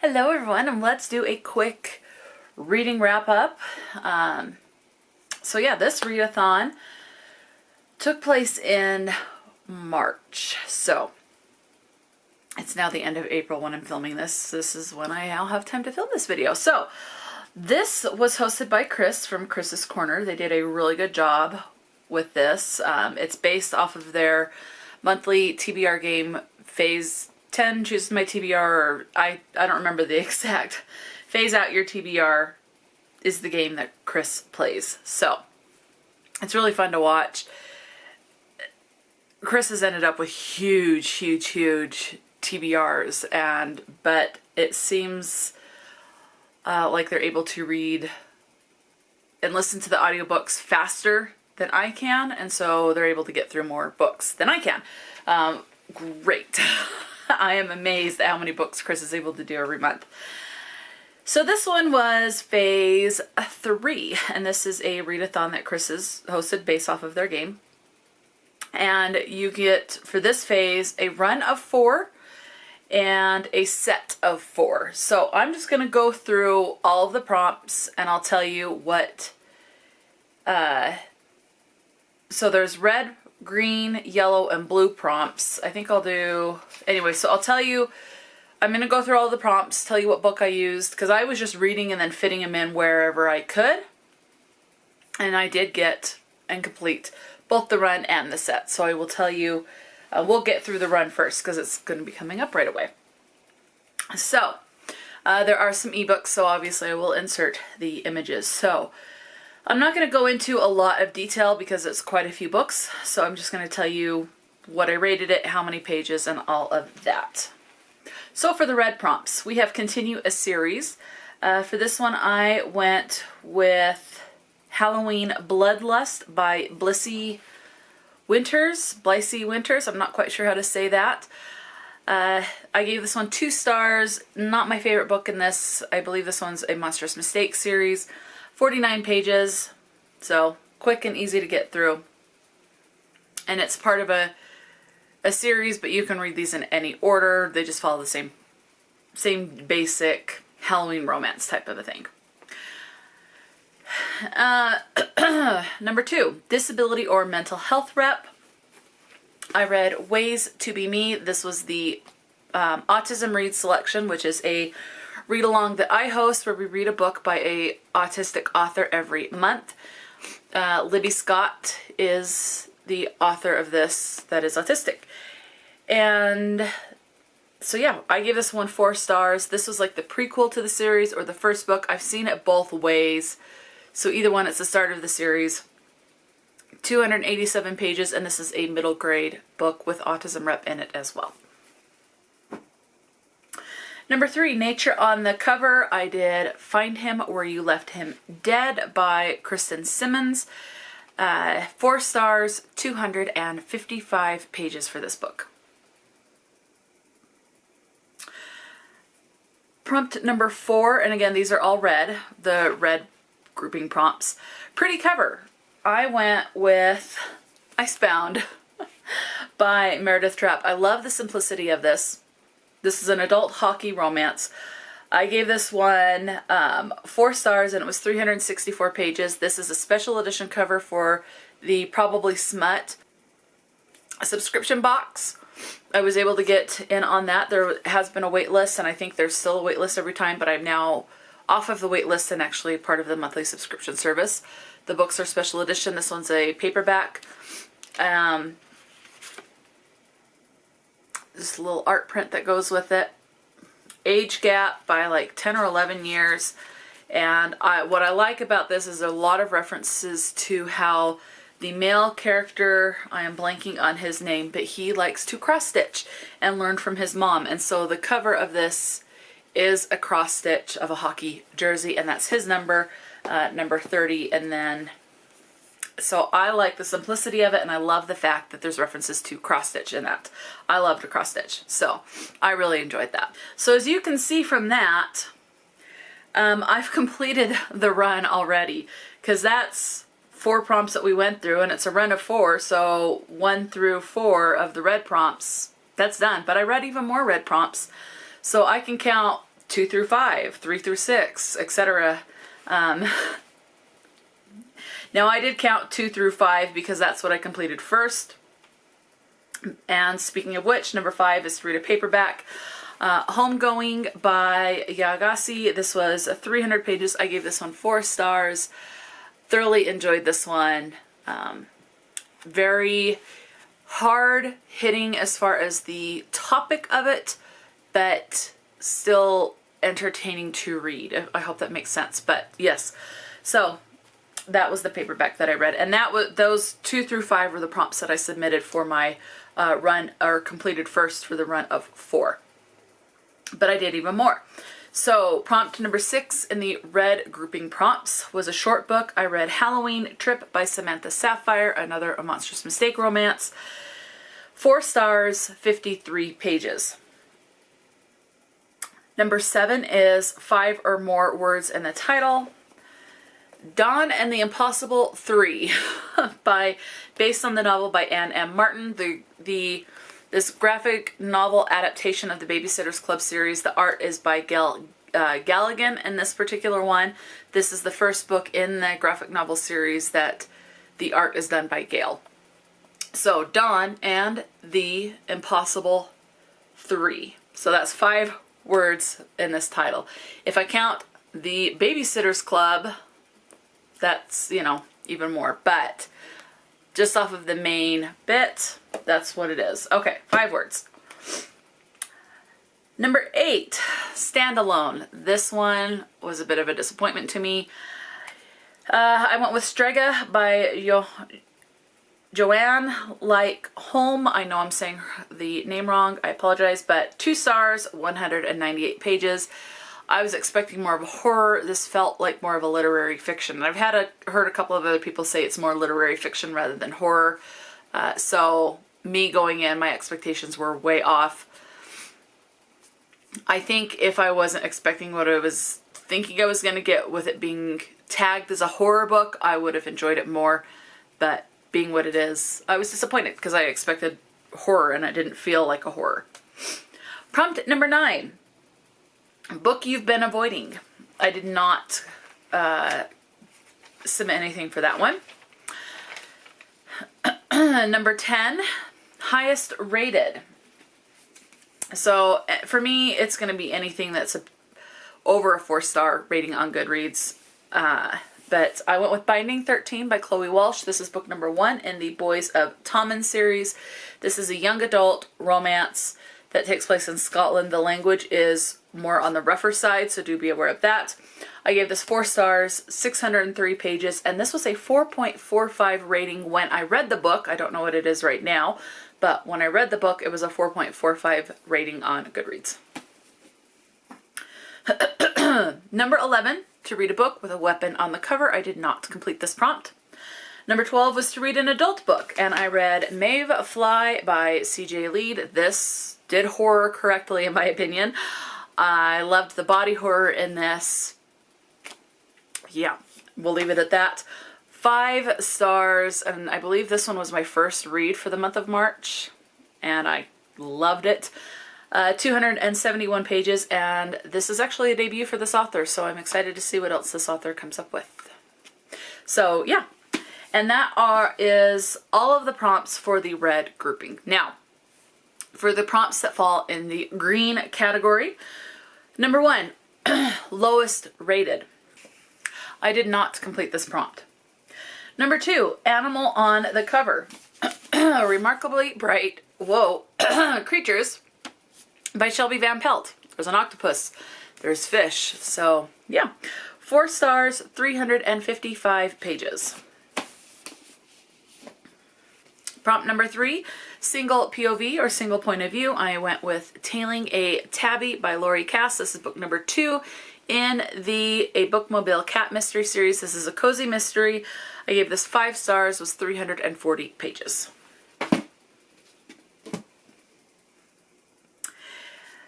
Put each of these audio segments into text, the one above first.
Hello everyone, and let's do a quick reading wrap up. So yeah, this readathon took place in March. So it's now the end of April when I'm filming this. This is when I now have time to film this video. So this was hosted by Krys from Krys's Corner. They did a really good job with this. It's based off of their monthly TBR game, Phase 10, Choose My TBR, or I don't remember the exact. Phase Out Your TBR is the game that Krys plays. So it's really fun to watch. Krys has ended up with huge TBRs, but it seems like they're able to read and listen to the audiobooks faster than I can, and so they're able to get through more books than I can. Great. I am amazed at how many books Krys is able to do every month. So this one was Phase 3, and this is a readathon that Krys has hosted based off of their game. And you get, for this phase, a run of 4 and a set of 4. So I'm just going to go through all of the prompts, and I'll tell you what... So there's red, green, yellow, and blue prompts. I think I'll do... Anyway, so I'll tell you... I'm going to go through all the prompts, tell you what book I used, because I was just reading and then fitting them in wherever I could. And I did get and complete both the run and the set. So I will tell you... we'll get through the run first, because it's going to be coming up right away. So, there are some ebooks, so obviously I will insert the images. So... I'm not going to go into a lot of detail because it's quite a few books, so I'm just going to tell you what I rated it, how many pages, and all of that. So for the red prompts, we have Continue a Series. For this one, I went with Halloween Bloodlust by Blisse Wynters. I'm not quite sure how to say that. I gave this one 2 stars. Not my favorite book in this. I believe this one's a Monstrous Mistake series. 49 pages, so quick and easy to get through. And it's part of a series, but you can read these in any order. They just follow the same basic Halloween romance type of a thing. Number 2, Disability or Mental Health Rep. I read Ways to Be Me. This was the Autism Read Selection, which is a read along that I host where we read a book by a autistic author every month. Libby Scott is the author of this that is autistic. And so yeah, I gave this one 4 stars. This was like the prequel to the series or the first book. I've seen it both ways. So either one, it's the start of the series. 287 pages, and this is a middle grade book with autism rep in it as well. Number 3, Nature on the Cover. I did Find Him Where You Left Him Dead by Kristen Simmons. 4 stars, 255 pages for this book. Prompt number 4, and again, these are all red, the red grouping prompts. Pretty cover. I went with Icebound by Meredith Trapp. I love the simplicity of this. This is an adult hockey romance. I gave this one 4 stars, and it was 364 pages. This is a special edition cover for the Probably Smut subscription box. I was able to get in on that. There has been a wait list, and I think there's still a wait list every time, but I'm now off of the wait list and actually part of the monthly subscription service. The books are special edition. This one's a paperback. This little art print that goes with it. Age gap by like 10 or 11 years. And what I like about this is a lot of references to how the male character, I am blanking on his name, but he likes to cross stitch and learn from his mom. And so the cover of this is a cross stitch of a hockey jersey, and that's his number, number 30. And then so I like the simplicity of it, and I love the fact that there's references to cross-stitch in that. I love to cross-stitch, so I really enjoyed that. So as you can see from that, I've completed the run already, because that's 4 prompts that we went through, and it's a run of 4, so 1 through 4 of the red prompts, that's done. But I read even more red prompts, so I can count 2 through 5, 3 through 6, etc. Now I did count 2 through 5 because that's what I completed first. And speaking of which, number 5 is to read a paperback. Homegoing by Yaa Gyasi. This was 300 pages. I gave this one 4 stars. Thoroughly enjoyed this one. Very hard hitting as far as the topic of it, but still entertaining to read. I hope that makes sense. But yes, so that was the paperback that I read, and that was those 2 through 5 were the prompts that I submitted for my run, or completed first for the run of 4. But I did even more. So prompt number 6 in the red grouping prompts was a short book. I read Halloween Trip by Samantha Sapphire, another A Monstrous Mistake romance. 4 stars, 53 pages. Number 7 is 5 or more words in the title. Dawn and the Impossible 3 based on the novel by Anne M. Martin. This graphic novel adaptation of the Babysitter's Club series. The art is by Gail Galligan in this particular one. This is the first book in the graphic novel series that the art is done by Gail. So Dawn and the Impossible 3. So that's 5 words in this title. If I count the Babysitter's Club, that's, you know, even more. But just off of the main bit, that's what it is. Okay, 5 words. Number 8, Standalone. This one was a bit of a disappointment to me. I went with Strega by Johanne, like Holm. I know I'm saying the name wrong. I apologize, but 2 stars, 198 pages. I was expecting more of a horror. This felt like more of a literary fiction. I've heard a couple of other people say it's more literary fiction rather than horror. So me going in, my expectations were way off. I think if I wasn't expecting what I was thinking I was going to get with it being tagged as a horror book, I would have enjoyed it more. But being what it is, I was disappointed because I expected horror and it didn't feel like a horror. Prompt number 9. Book you've been avoiding. I did not submit anything for that one. Number 10, highest rated. So for me, it's going to be anything that's over a 4-star rating on Goodreads. But I went with Binding 13 by Chloe Walsh. This is book number 1 in the Boys of Tommen series. This is a young adult romance that takes place in Scotland. The language is more on the rougher side, so do be aware of that. I gave this 4 stars, 603 pages, and this was a 4.45 rating when I read the book. I don't know what it is right now, but when I read the book, it was a 4.45 rating on Goodreads. Number 11, to read a book with a weapon on the cover. I did not complete this prompt. Number 12 was to read an adult book, and I read Maeve Fly by CJ Leede. This did horror correctly, in my opinion. I loved the body horror in this. Yeah, we'll leave it at that. 5 stars, and I believe this one was my first read for the month of March, and I loved it. 271 pages, and this is actually a debut for this author, so I'm excited to see what else this author comes up with. So, yeah. And that is all of the prompts for the red grouping. Now, for the prompts that fall in the green category, number 1, lowest rated. I did not complete this prompt. Number 2, animal on the cover. Remarkably bright, creatures by Shelby Van Pelt. There's an octopus. There's fish. So, yeah. 4 stars, 355 pages. Prompt number 3, single POV or single point of view. I went with Tailing a Tabby by Laurie Cass. This is book number 2 in the A Bookmobile Cat Mystery series. This is a cozy mystery. I gave this 5 stars, was 340 pages.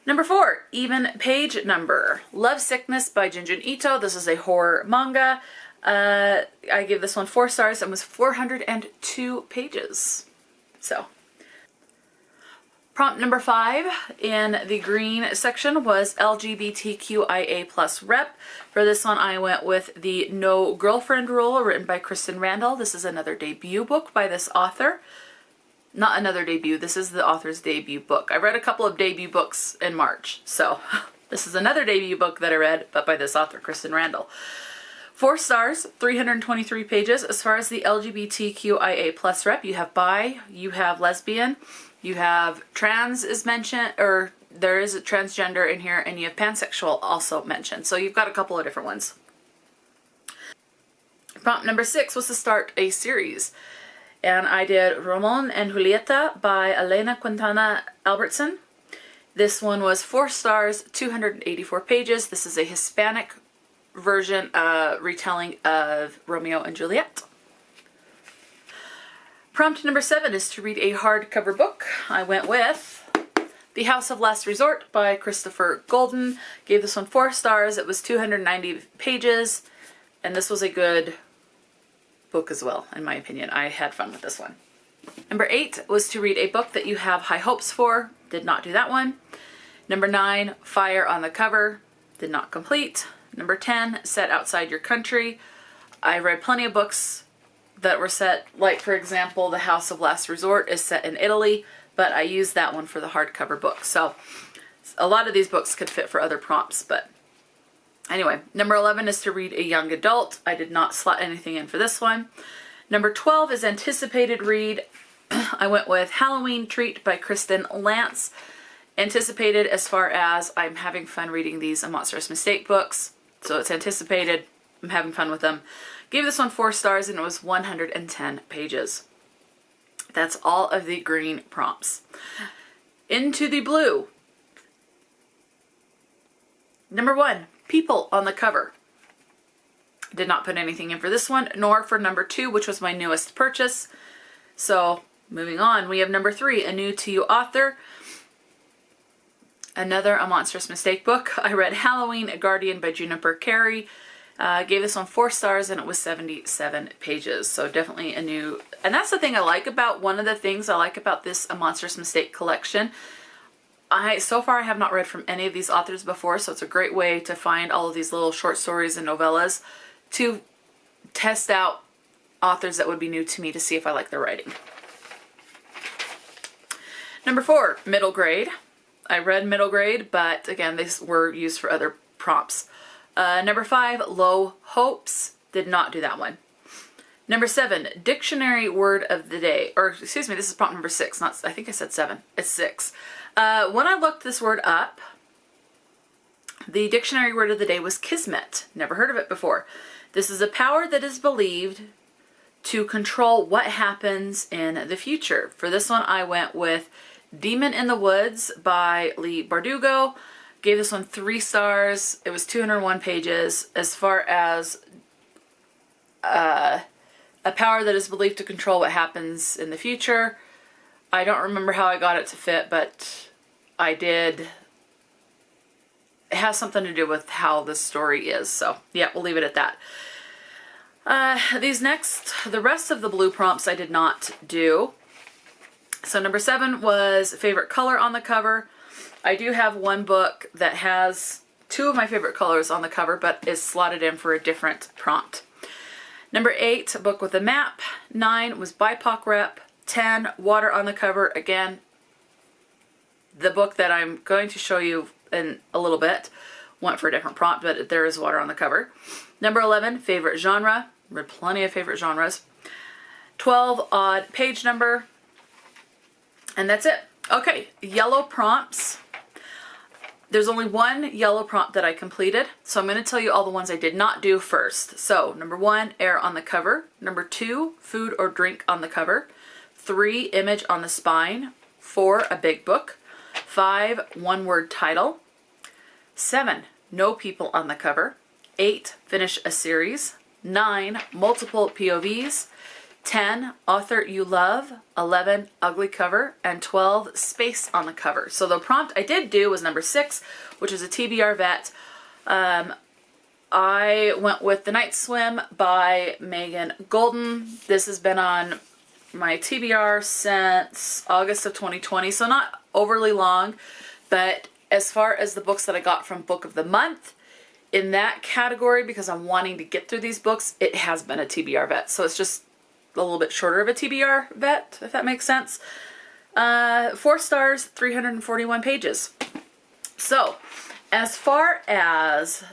Number 4, even page number. Lovesickness by Junji Ito. This is a horror manga. I gave this one 4 stars and was 402 pages. So, Prompt number 5 in the green section was LGBTQIA plus rep. For this one, I went with the No Girlfriend Rule, written by Kristen Randall. This is another debut book by this author. Not another debut, this is the author's debut book. I read a couple of debut books in March, so this is another debut book that I read, but by this author, Kristen Randall. 4 stars, 323 pages. As far as the LGBTQIA plus rep, you have bi, you have lesbian, you have trans is mentioned, or there is a transgender in here, and you have pansexual also mentioned. So you've got a couple of different ones. Prompt number 6 was to start a series. And I did Ramon and Julieta by Elena Quintana Albertson. This one was 4 stars, 284 pages. This is a Hispanic version retelling of Romeo and Juliet. Prompt number 7 is to read a hardcover book. I went with The House of Last Resort by Christopher Golden. Gave this one 4 stars. It was 290 pages, and this was a good book as well, in my opinion. I had fun with this one. Number 8 was to read a book that you have high hopes for. Did not do that one. Number 9, Fire on the Cover. Did not complete. Number 10, Set Outside Your Country. I read plenty of books that were set, like for example, The House of Last Resort is set in Italy, but I used that one for the hardcover book. So a lot of these books could fit for other prompts, but anyway. Number 11 is to read a young adult. I did not slot anything in for this one. Number 12 is anticipated read. I went with Halloween Treat by Kristen Lance. Anticipated as far as I'm having fun reading these A Monstrous Mistake books. So it's anticipated. I'm having fun with them. Gave this one 4 stars, and it was 110 pages. That's all of the green prompts. Into the blue. Number 1, People on the Cover. Did not put anything in for this one, nor for number 2, which was my newest purchase. So moving on, we have number 3, a new to you author. Another A Monstrous Mistake book. I read Halloween, A Guardian by Juniper Carey. Gave this one 4 stars, and it was 77 pages. So definitely a new, and that's the thing I like about, one of the things I like about this A Monstrous Mistake collection. So far I have not read from any of these authors before, so it's a great way to find all of these little short stories and novellas to test out authors that would be new to me to see if I like their writing. Number 4, middle grade. I read middle grade, but again, these were used for other prompts. Number 5, Low Hopes. Did not do that one. Number 7, Dictionary Word of the Day. Or, excuse me, this is prompt number 6. Not, I think I said 7. It's 6. When I looked this word up, the dictionary word of the day was Kismet. Never heard of it before. This is a power that is believed to control what happens in the future. For this one, I went with Demon in the Woods by Leigh Bardugo. Gave this one 3 stars. It was 201 pages. As far as a power that is believed to control what happens in the future, I don't remember how I got it to fit, but I did. It has something to do with how the story is. So yeah, we'll leave it at that. The rest of the blue prompts I did not do. So number 7 was favorite color on the cover. I do have one book that has 2 of my favorite colors on the cover, but is slotted in for a different prompt. Number 8, a book with a map. 9 was BIPOC rep. 10, water on the cover. Again, the book that I'm going to show you in a little bit went for a different prompt, but there is water on the cover. Number 11, favorite genre. Read plenty of favorite genres. 12, odd page number. And that's it. Okay, yellow prompts. There's only one yellow prompt that I completed, so I'm going to tell you all the ones I did not do first. So, number 1, air on the cover. Number 2, food or drink on the cover. 3, image on the spine. 4, a big book. 5, one-word title. 7, no people on the cover. 8, finish a series. 9, multiple POVs. 10, author you love. 11, ugly cover. And 12, space on the cover. So the prompt I did do was number 6, which is a TBR vet. I went with The Night Swim by Megan Golden. This has been on my TBR since August of 2020, so not overly long, but as far as the books that I got from Book of the Month, in that category, because I'm wanting to get through these books, it has been a TBR vet. So it's just a little bit shorter of a TBR vet, if that makes sense. 4 stars, 341 pages. So as far as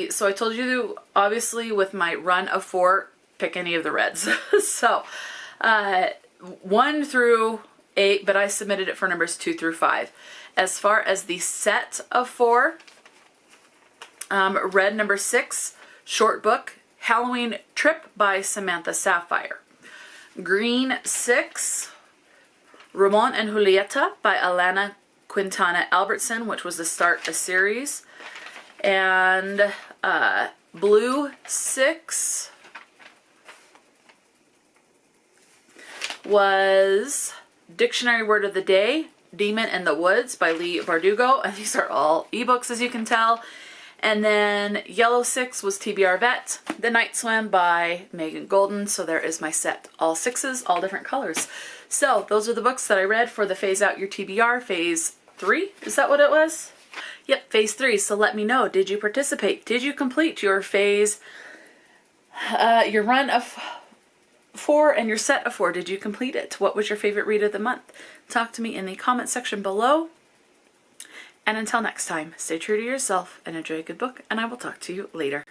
so I told you, obviously with my run of 4, pick any of the reds. So 1 through 8, but I submitted it for numbers 2 through 5. As far as the set of 4, red number 6, short book, Halloween Trip by Samantha Sapphire. Green 6, Ramon and Julieta by Alana Quintana Albertson, which was the start of series. And blue 6 was Dictionary Word of the Day, Demon in the Woods by Lee Bardugo. And these are all ebooks, as you can tell. And then yellow 6 was TBR Vet, The Night Swim by Megan Golden. So there is my set. All 6s, all different colors. So those are the books that I read for the Phase Out Your TBR Phase 3. Is that what it was? Yep, Phase 3. So let me know. Did you participate? Did you complete your phase, your run of 4 and your set of 4? Did you complete it? What was your favorite read of the month? Talk to me in the comment section below. And until next time, stay true to yourself and enjoy a good book, and I will talk to you later.